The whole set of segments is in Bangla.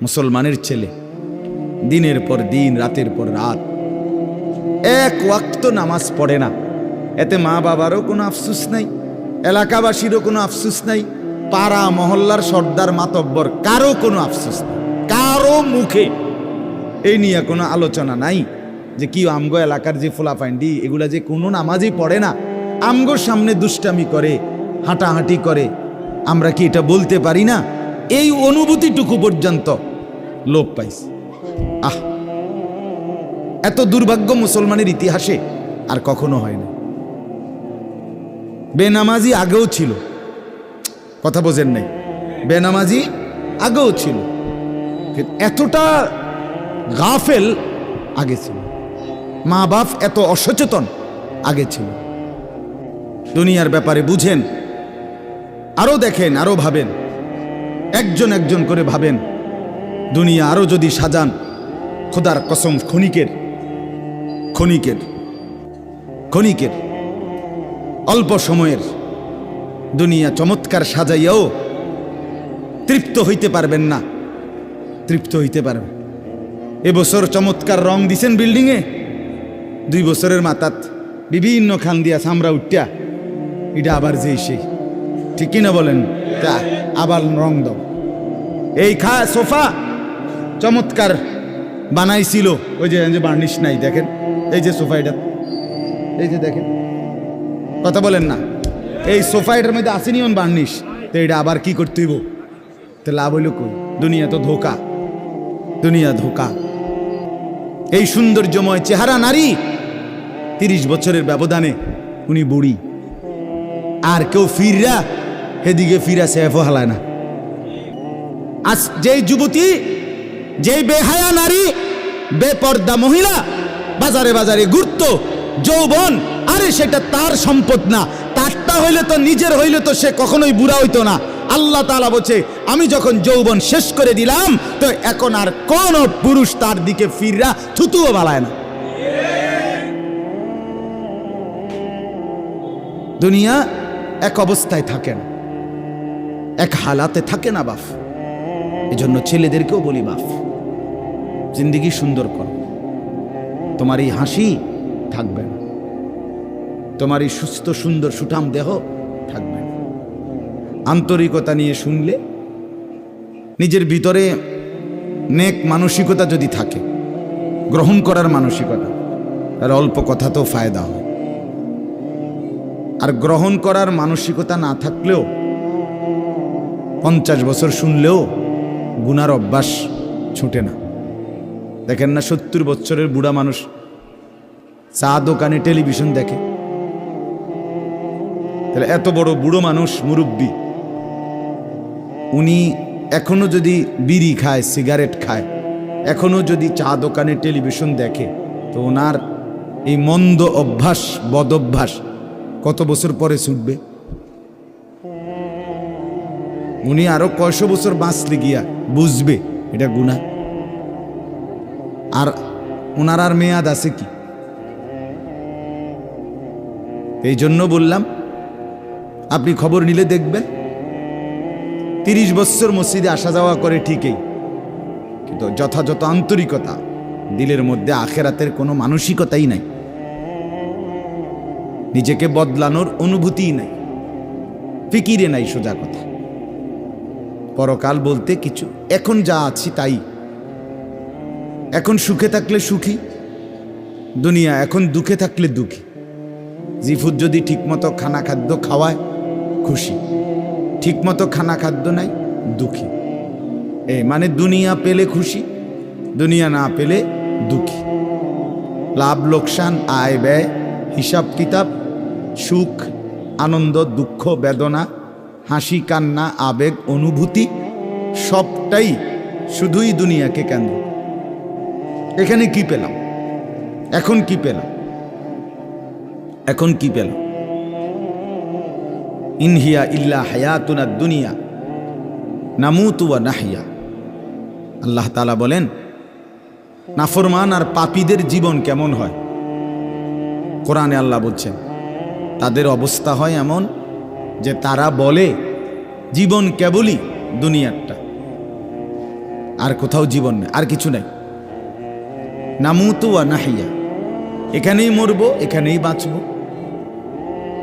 মুসলমানের ছেলে দিনের পর দিন রাতের পর রাত এক ওয়াক্ত নামাজ পড়ে না। এতে মা বাবারও কোনো আফসোস নাই, এলাকাবাসীরও কোনো আফসোস নাই, পাড়া মহল্লার সর্দার মাতব্বর কারো কোনো আফসোস নাই, কারো মুখে এই নিয়ে কোনো আলোচনা নাই যে কি আমগো এলাকার যে ফোলাফাইন্ডি এগুলা যে কোনো নামাজই পড়ে না, আমগোর সামনে দুষ্টামি করে, হাঁটাহাঁটি করে, আমরা কি এটা বলতে পারি না? এই অনুভূতিটুকু পর্যন্ত লোপ পাইছে। এত দুর্ভাগ্য মুসলমানের ইতিহাসে আর কখনো হয় না। বেনামাজি আগেও ছিল, কথা বোঝেন নাই, বেনামাজি আগেও ছিল, এতটা গাফেল আগে ছিল, মা বাপ এত অসচেতন আগে ছিল। দুনিয়ার ব্যাপারে বুঝেন, আরো দেখেন, আরো ভাবেন, একজন একজন করে ভাবেন। দুনিয়া আরো যদি সাজান, খোদার কসম ক্ষণিকের ক্ষণিকের ক্ষণিকের অল্প সময়ের দুনিয়া চমৎকার সাজাইয়াও তৃপ্ত হইতে পারবেন না, তৃপ্ত হইতে পারবেন। এবছর চমৎকার রং দিছেন বিল্ডিংয়ে, 2 বছরের মাথাত বিভিন্ন খান দিয়া সামরা উঠিয়া এটা আবার যেই সেই, ঠিক কিনা বলেন? তা আবার রং দাও। এই সোফা চমৎকার বানাইছিল, ওই যে বার্নিশ নাই, দেখেন এই যে সোফা, এটা এই যে দেখেন, কথা বলেন না, এই সোফা এটার মধ্যে আসেনি অন বার্নিশ, তো এটা আবার কি করতে হইব? তো লাভ হইল কই? দুনিয়া তো ধোকা, দুনিয়া ধোকা। এই সৌন্দর্যময় চেহারা নারী 30 বছরের ব্যবধানে উনি বুড়ি, আর কেউ ফিররা এদিকে ফিরা সেফও হালায় না। আজ যেই যুবতী, যেই বেহায়া নারী, বেপর্দা মহিলা বাজারে বাজারে ঘুরতো, যৌবন, আরে সেটা তার সম্পদ না, তারটা হইলে তো নিজের হইলে তো সে কখনোই বুড়া হইতো না। আল্লাহ তাআলা বলছে, আমি যখন যৌবন শেষ করে দিলাম তো এখন আর কোন পুরুষ তার দিকে ফিররা থুতুও বালায় না। দুনিয়া এক অবস্থায় থাকে না, এক হালাতে থাকে না বাপ। এজন্য ছেলেদেরকেও বলি, বাপ জিন্দেগি সুন্দর করো, তোমার এই হাসি থাকবে না, তোমার এই সুস্থ সুন্দর সুঠাম দেহ থাকবে না। আন্তরিকতা নিয়ে শুনলে, নিজের ভিতরে নেক মানসিকতা যদি থাকে, গ্রহণ করার মানসিকতা, আর অল্প কথা তো ফায়দা হয়। আর গ্রহণ করার মানসিকতা না থাকলেও 50 বছর শুনলেও গুনার অভ্যাস ছুটে না। দেখেন না, 70 বছরের বুড়া মানুষ চা দোকানে টেলিভিশন দেখে, তাহলে এত বড় বুড়ো মানুষ, মুরব্বী, উনি এখনো যদি বিড়ি খায়, সিগারেট খায়, এখনো যদি চা দোকানে টেলিভিশন দেখে, তো ওনার এই মন্দ অভ্যাস, বদ অভ্যাস কত বছর পরে ছুটবে? উনি আরো কয়শো বছর বাঁচলে গিয়া বুঝবে এটা গুনাহ। আর ওনার আর মেয়াদ আছে কি? এই জন্য বললাম, আপনি খবর নিলে দেখবেন 30 বছর মসজিদে আসা যাওয়া করে ঠিকই, কিন্তু যথাযথ আন্তরিকতা, দিলের মধ্যে আখেরাতের কোনো মানসিকতাই নাই, নিজেকে বদলানোর অনুভূতিই নাই, ফিকিরে নাই, সোজা কথা। পরকাল বলতে কিছু, এখন যা আছি তাই, এখন সুখে থাকলে সুখী দুনিয়া, এখন দুঃখে থাকলে দুঃখী। জিফুত যদি ঠিকমতো খানা খাদ্য খাওয়ায় খুশি, ঠিকমতো খানা খাদ্য নাই দুঃখী। মানে দুনিয়া পেলে খুশি, দুনিয়া না পেলে দুঃখী। লাভ লোকসান, আয় ব্যয়, হিসাব কিতাব, সুখ আনন্দ, দুঃখ বেদনা, হাসি কান্না, আবেগ অনুভূতি, সবটাই শুধুই দুনিয়াকে কেন্দ্র। এখানে কি পেলাম? এখন কি পেলাম? এখন কি পেলাম? ইনহিয়া ইল্লা হায়াতুনা দুনিয়া নামুতু ওয়া নাহইয়া। আল্লাহ তাআলা বলেন, নাফরমান আর পাপীদের জীবন কেমন হয়? কোরআনে আল্লাহ বলছেন, তাদের অবস্থা হয় এমন যে তারা বলে জীবন কেবলই দুনিয়ারটা, আর কোথাও জীবন নেই, আর কিছু নাই। নামুতু ওয়া নাহিয়া, এখানেই মরব, এখানেই বাঁচব।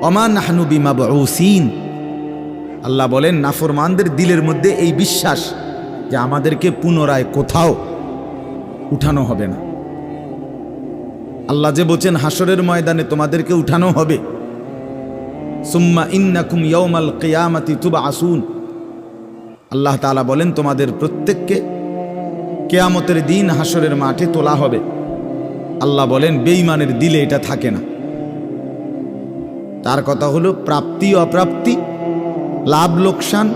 ওমা নাহনু বিমাবউসিন, আল্লাহ বলেন নাফরমানদের দিলের মধ্যে এই বিশ্বাস যে আমাদেরকে পুনরায় কোথাও উঠানো হবে না। আল্লাহ যে বলছেন হাসরের ময়দানে তোমাদেরকে উঠানো হবে, সুম্মা ইন্নাকুম ইয়াউমাল কিয়ামাতি তুবআসুন, আল্লাহ তাআলা বলেন তোমাদের প্রত্যেককে কিয়ামতের দিন হাসরের মাঠে তোলা হবে। আল্লাহ বলেন বেঈমানের দিলে এটা থাকে না। তার কথা হলো প্রাপ্তি অপ্রাপ্তি, লাভ লোকসান,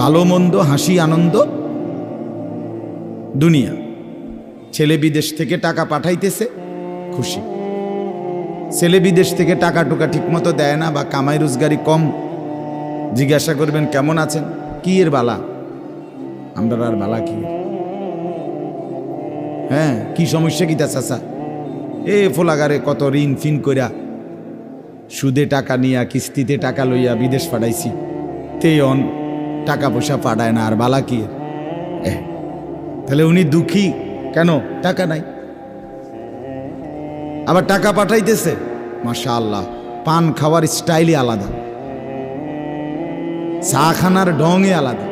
ভালো মন্দ, হাসি আনন্দ, দুনিয়া। ছেলে বিদেশ থেকে টাকা পাঠাইতেছে, খুশি। ছেলে বিদেশ থেকে টাকা টুকা ঠিক মতো দেয় না বা কামাই রোজগারি কম, জিজ্ঞাসা করবেন কেমন আছেন, কি এর বালা, আমরা আর বালা কি, হ্যাঁ কি সমস্যা কিতা চাচা, এ ফোলাগারে কত ঋণ ফিন কইরা সুদে টাকা নিয়া কিস্তিতে টাকা লইয়া বিদেশ পাঠাইছি, তেয়ন টাকা পয়সা পাঠায় না, আর বালা কি। তাহলে উনি দুঃখী কেন, টাকা নাই। আবার টাকা পাঠাইতেছে, মাশাআল্লাহ, পান খাওয়ার স্টাইলই আলাদা, চা খানার ঢঙে আলাদা,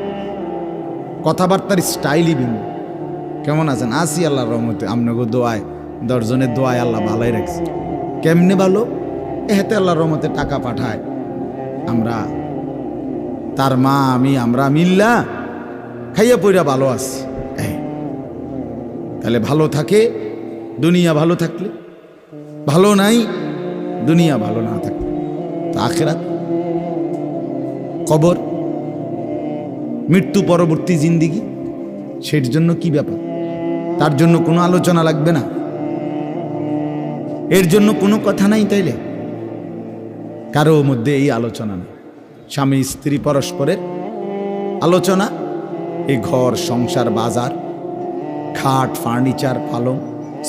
কথাবার্তার স্টাইলই ভিন্ন। কেমন আছেন, আসি আল্লাহর রহমতে, আপনাকে দোয়ায়, 10 জনের দোয়ায় আল্লাহ ভালোই রাখছে। কেমনে ভালো, এতে আল্লাহর রহমতে টাকা পাঠায়, আমরা তার মা আমি আমরা মিল্লা খাইয়া পইরা ভালো আছি। তাহলে ভালো থাকে দুনিয়া, ভালো থাকলে ভালো নাই দুনিয়া, ভালো না থাকলে তো আখিরাত, কবর, মৃত্যু পরবর্তী জিন্দিগি, সেটার জন্য কি ব্যাপার, তার জন্য কোনো আলোচনা লাগবে না, এর জন্য কোনো কথা নাই। তাইলে কারো মধ্যে এই আলোচনা নেই, স্বামী স্ত্রী পরস্পরের আলোচনা, এই ঘর সংসার বাজার, খাট ফার্নিচার পালং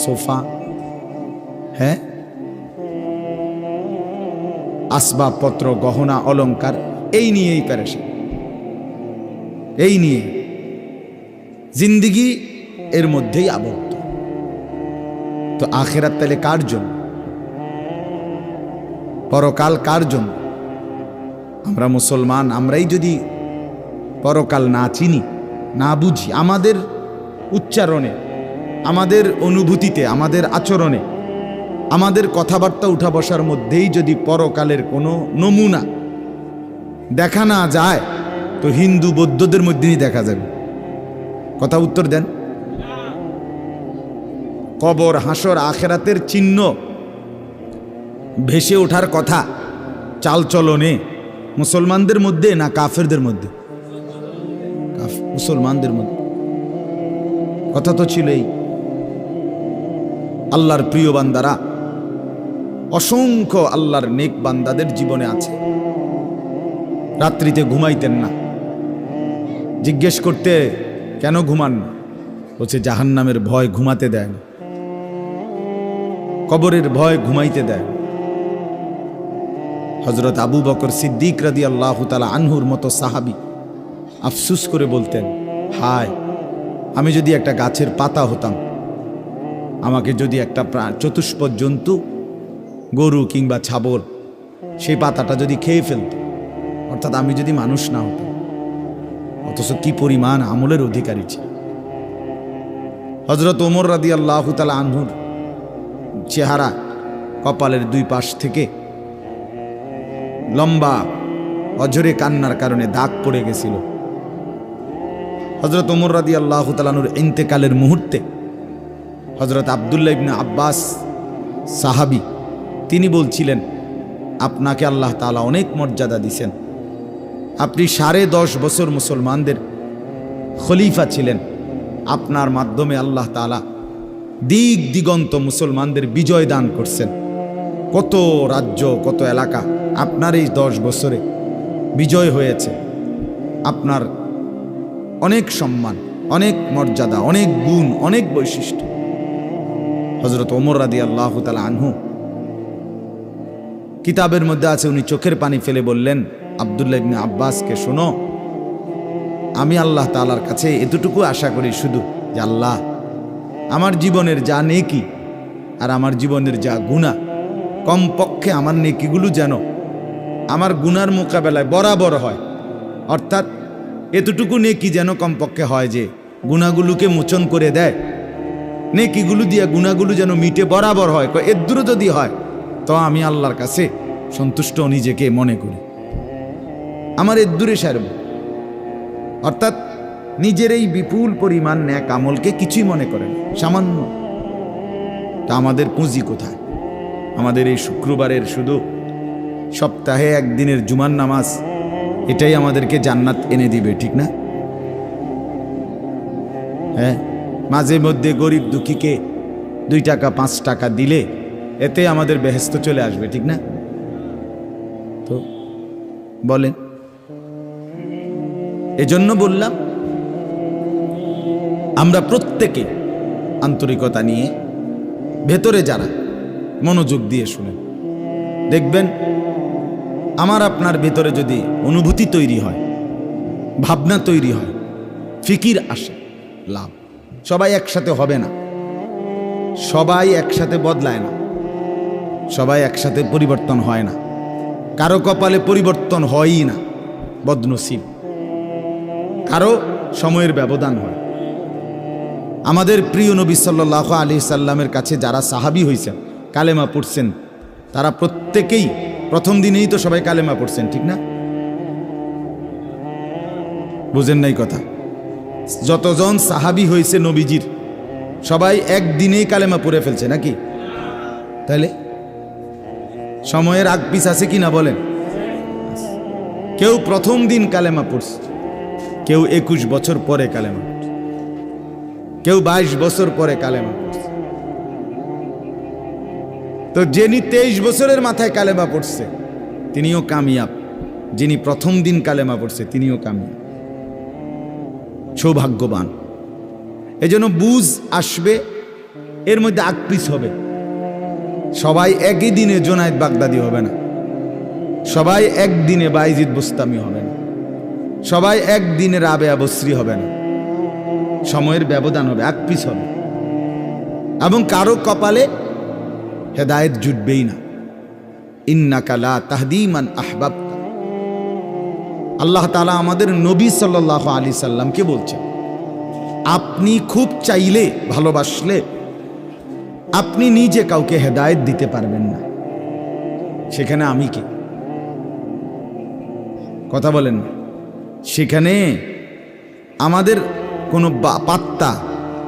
সোফা, হ্যাঁ আসবাবপত্র গহনা অলংকার, এই নিয়েই পেরেশান, এই নিয়ে জিন্দিগি এর মধ্যেই আবদ্ধ। তো আখিরাত তাহলে কার জন্য, পরকাল কার জন্য? আমরা মুসলমান, আমরাই যদি পরকাল না চিনি, না বুঝি, আমাদের উচ্চারণে, আমাদের অনুভূতিতে, আমাদের আচরণে, আমাদের কথাবার্তা উঠা বসার মধ্যেই যদি পরকালের কোনো নমুনা দেখা না যায়, তো হিন্দু বৌদ্ধদের মধ্যেই দেখা যাবে। কথা উত্তর দেন। কবর হাসর আখেরাতের চিহ্ন ভেসে ওঠার কথা চালচলনে মুসলমানদের মধ্যে না কাফেরদের মধ্যে? মুসলমানদের মধ্যে। কথা তো ছিলই। আল্লাহর প্রিয় বান্দারা, অসংখ্য আল্লাহর নেক বান্দাদের জীবনে আছে রাত্রিতে ঘুমাইতেন না। জিজ্ঞেস করতে কেন ঘুমান না, বলছে জাহান্নামের ভয় ঘুমাতে দেয় না, কবরের ভয় ঘুমাইতে দেয়। হযরত আবু বকর সিদ্দিক রাদিয়াল্লাহু তাআলা আনহুর মতো সাহাবী আফসুস করে বলতেন, হায় আমি যদি একটা গাছের পাতা হতাম, আমাকে যদি একটা চতুষ্পদ জন্তু, গরু কিংবা ছাগল, সেই পাতাটা যদি খেয়ে ফেলত, অর্থাৎ আমি যদি মানুষ না হতাম। অথচ কি পরিমাণ আমলের অধিকারী ছিল। হযরত ওমর রাদিয়াল্লাহু তাআলা আনহুর চেহারা, কপালের দুই পাশ থেকে লম্বা অঝরে কান্নার কারণে দাগ পড়ে গেছিল। হযরত ওমর রাদিয়াল্লাহু তাআলা আনহুর ইন্তেকালের মুহূর্তে হযরত আব্দুল্লাহ ইবনে আব্বাস সাহাবী, তিনি বলছিলেন, আপনাকে আল্লাহ তাআলা অনেক মর্যাদা দিয়েছেন, আপনি 10.5 বছর মুসলমানদের খলিফা ছিলেন, আপনার মাধ্যমে আল্লাহ তাআলা দিক দিগন্ত মুসলমানদের বিজয় দান করছেন। কত রাজ্য, কত এলাকা আপনার এই 10 বছরে বিজয় হয়েছে। আপনার অনেক সম্মান, অনেক মর্যাদা, অনেক গুণ, অনেক বৈশিষ্ট্য। হযরত ওমর রাদিয়াল্লাহু তাআলা আনহু, কিতাবের মধ্যে আছে, উনি চোখের পানি ফেলে বললেন আব্দুল্লাহ ইবনে আব্বাসকে, শোনো, আমি আল্লাহ তাআলার কাছে এতটুকু আশা করি শুধু যে আল্লাহ আমার জীবনের যা নেকি আর আমার জীবনের যা গুনাহ, কমপক্ষে আমার নেকিগুলো যেন আমার গুনার মোকাবেলায় বরাবর হয়। অর্থাৎ এতটুকু নেকি যেন কমপক্ষে হয় যে গুনাহগুলোকে মোচন করে দেয়, নেকিগুলো দিয়ে গুনাহগুলো যেন মিটে বরাবর হয়। এদূরও যদি হয় তো আমি আল্লাহর কাছে সন্তুষ্ট নিজেকে মনে করি, আমার এদূরে সারব। অর্থাৎ নিজের এই বিপুল পরিমাণ ন্যাক আমলকে কিছুই মনে করেন, সামান্য। তা আমাদের পুঁজি কোথায়? আমাদের এই শুক্রবারের শুধু সপ্তাহে একদিনের জুমার নামাজ, এটাই আমাদেরকে জান্নাত এনে দিবে, ঠিক না? হ্যাঁ, মাঝে মধ্যে গরিব দুঃখীকে 2 টাকা 5 টাকা দিলে এতে আমাদের বেহেশত চলে আসবে, ঠিক না? তো বলেন, এজন্য বললাম আমরা প্রত্যেকে আন্তরিকতা নিয়ে ভেতরে যারা মনোযোগ দিয়ে শুনেন, দেখবেন আমার আপনার ভেতরে যদি অনুভূতি তৈরি হয়, ভাবনা তৈরি হয়, ফিকির আসে, লাভ। সবাই একসাথে হবে না, সবাই একসাথে বদলায় না, সবাই একসাথে পরিবর্তন হয় না, কারো কপালে পরিবর্তন হয়ই না, বদনসিব। কারো সময়ের ব্যবধান হয়। আমাদের প্রিয় নবী সাল্লাল্লাহু আলাইহি সাল্লামের কাছে যারা সাহাবী হয়েছেন, কালেমা পড়ছেন, তারা প্রত্যেকেই প্রথম দিনেই তো সবাই কালেমা পড়ছেন, ঠিক না? বুঝেন নাই কথা? যতজন সাহাবী হয়েছে নবীজির, সবাই একদিনেই কালেমা পড়ে ফেলছে নাকি? তাহলে সময়ের আগ পিছ আছে কি না বলেন? কেউ প্রথম দিন কালেমা পড়ছে, কেউ 21 বছর পরে কালেমা পড়ছে, কেউ 22 বছর পরে কালেমা পড়ছে। তো যিনি 23 বছরের মাথায় কালেমা পড়ছে তিনিও কামিয়াব, যিনি প্রথম দিন কালেমা পড়ছে তিনিও কামিয়াব, সৌভাগ্যবান। এজন্য বুঝ আসবে, এর মধ্যে আকপিস হবে। সবাই একই দিনে জোনায়েদ বাগদাদি হবে না, সবাই একদিনে বাইজিদ বুস্তামি হবে না, সবাই একদিনে রাবেয়া বসরি হবে না, সময়ের ব্যবধান হবে, আকপিস হবে। এবং কারো কপালে হেদায়েত জুটবেই না। ইন্নাকা লা তাহদি মান আহবাবতা। আল্লাহ তাআলা আমাদের নবী সাল্লাল্লাহু আলাইহি সাল্লামকে বলছেন, আপনি খুব চাইলে, ভালোবাসলে আপনি নিজে কাউকে হেদায়েত দিতে পারবেন না, সেখানে আমি কি? কথা বলেন না। সেখানে আমাদের কোনো পাত্তা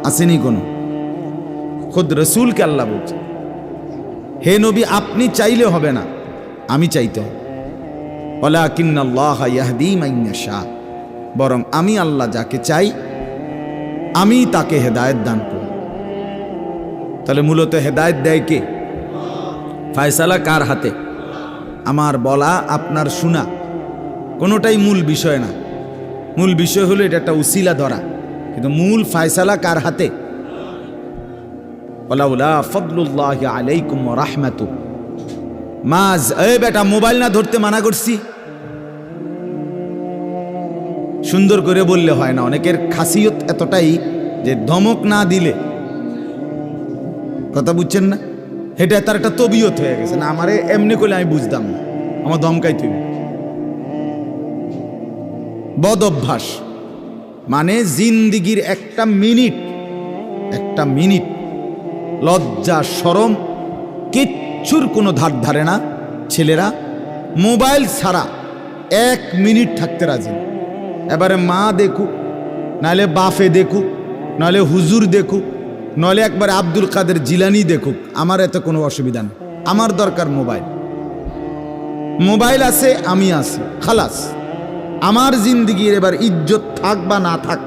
আসেনি কোনো। খুদ রসুলকে আল্লাহ বলছে, হে নবী আপনি চাইলে হবে না, আমি চাইতে হবে। ওয়ালাকিন্নাল্লাহা ইয়াহদি মান ইয়াশা, বরং আমি আল্লাহ যাকে চাই আমি তাকে হেদায়েত দান করি। তাহলে মূলত হেদায়েত দেয় কে? ফয়সালা কার হাতে? আমার বলা আপনার শোনা কোনোটাই মূল বিষয় না। মূল বিষয় হলো এটা একটা উসিলা ধরা, কিন্তু মূল ফয়সালা কার হাতে? ওয়ালাউলা ফাদলুল্লাহি আলাইকুম ওয়া রাহমাতুহু মাজ। এই বেটা, মোবাইল না ধরতে মানা করছি। সুন্দর করে বললে হয় না। অনেকের খাসিয়ত এতটাই যে ধমক না দিলে, কথা বুঝছেন না, এটা তার একটা তবিয়ত হয়ে গেছে। না আমারে এমনি করলে আমি বুঝতাম না, আমার ধমকাই তুই। বদ অভ্যাস মানে জিন্দিগির একটা মিনিট লজ্জা শরম কিচ্ছুর কোনো ধার ধারে না। ছেলেরা মোবাইল ছাড়া 1 মিনিট থাকতে রাজি না। এবারে মা দেখুক, নাহলে বাফে দেখুক, নাহলে হুজুর দেখুক, নাহলে একবারে আব্দুল কাদের জিলানি দেখুক, আমার এতে কোনো অসুবিধা নেই। আমার দরকার মোবাইল। মোবাইল আছে, আমি আছি, খালাস। আমার জিন্দিগির এবার ইজ্জত থাক বা না থাক,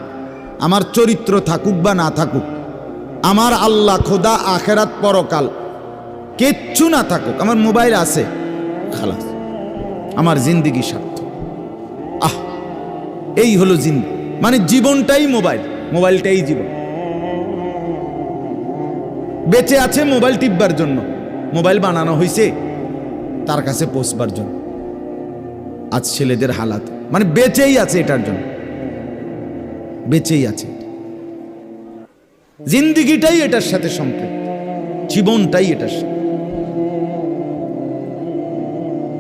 আমার চরিত্র থাকুক বা না থাকুক, আমার আল্লাহ খোদা আখেরাত পরকাল কিচ্ছু না থাকুক, আমার মোবাইল আছে, খালাস, আমার জিন্দিগি সার্থক। এই হলো জিন্দিগি, মানে জীবনটাই মোবাইল, মোবাইলটাই জীবন। বেঁচে আছে মোবাইল টিপবার জন্য, মোবাইল বানানো হয়েছে তার কাছে পৌঁছবার জন্য। আজ ছেলেদের হালাত মানে বেঁচেই আছে এটার জন্য। বেঁচেই আছে। জিন্দিগিটাই এটার সাথে সম্পৃক্ত, জীবনটাই এটার সাথে।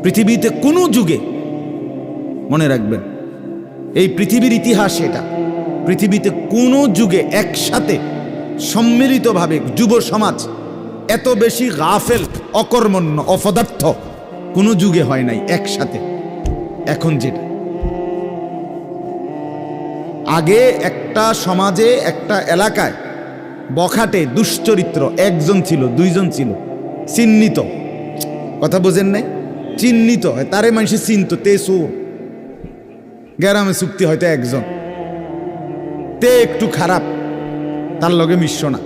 পৃথিবীতে কোনো যুগে, মনে রাখবেন এই পৃথিবীর ইতিহাস এটা, পৃথিবীতে কোনো যুগে একসাথে সম্মিলিতভাবে যুব সমাজ এত বেশি গাফেল, অকর্মণ্য, অপদার্থ কোনো যুগে হয় নাই একসাথে। এখন যেটা আগে একটা সমাজে, একটা এলাকায় বখাটে দুশ্চরিত্র একজন ছিল, দুইজন ছিল, চিহ্নিত, কথা বোঝেন নাই, চিহ্নিত হয় তারে মানুষে চিনত, তে সুর গ্রামে চুক্তি হয়তো একজন, তে একটু খারাপ, তার লগে মিশ্র না।